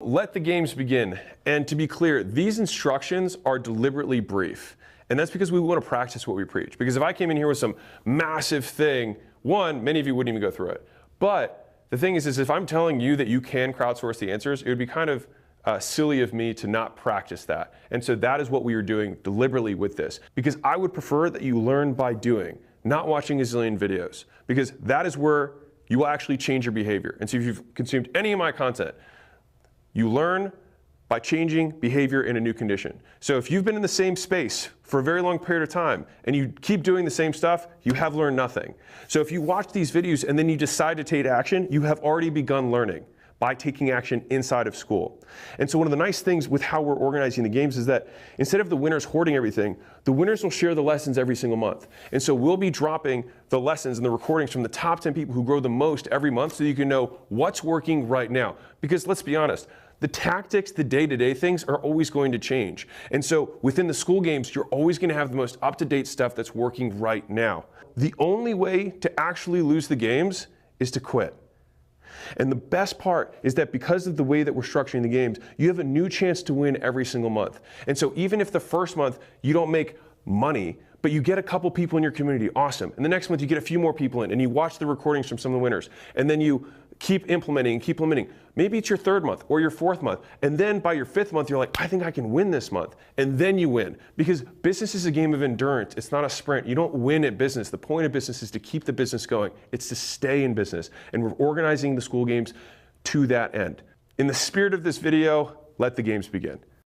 Let the games begin. And to be clear, these instructions are deliberately brief. And that's because we want to practice what we preach. Because if I came in here with some massive thing, one, many of you wouldn't even go through it. But the thing is if I'm telling you that you can crowdsource the answers, it would be kind of silly of me to not practice that. And so that is what we are doing deliberately with this. Because I would prefer that you learn by doing, not watching a zillion videos. Because that is where you will actually change your behavior. And so if you've consumed any of my content, you learn by changing behavior in a new condition. So if you've been in the same space for a very long period of time and you keep doing the same stuff, you have learned nothing. So if you watch these videos and then you decide to take action, you have already begun learning by taking action inside of school. And so one of the nice things with how we're organizing the games is that instead of the winners hoarding everything, the winners will share the lessons every single month. And so we'll be dropping the lessons and the recordings from the top 10 people who grow the most every month so you can know what's working right now. Because let's be honest, the tactics, the day-to-day things are always going to change. And so within the school games, you're always going to have the most up-to-date stuff that's working right now. The only way to actually lose the games is to quit. And the best part is that because of the way that we're structuring the games, you have a new chance to win every single month. And so even if the first month you don't make money, but you get a couple people in your community, awesome. And the next month you get a few more people in and you watch the recordings from some of the winners. And then you keep implementing and keep implementing. Maybe it's your third month or your fourth month. And then by your fifth month, you're like, I think I can win this month. And then you win. Because business is a game of endurance. It's not a sprint. You don't win at business. The point of business is to keep the business going. It's to stay in business. And we're organizing the school games to that end. In the spirit of this video, let the games begin.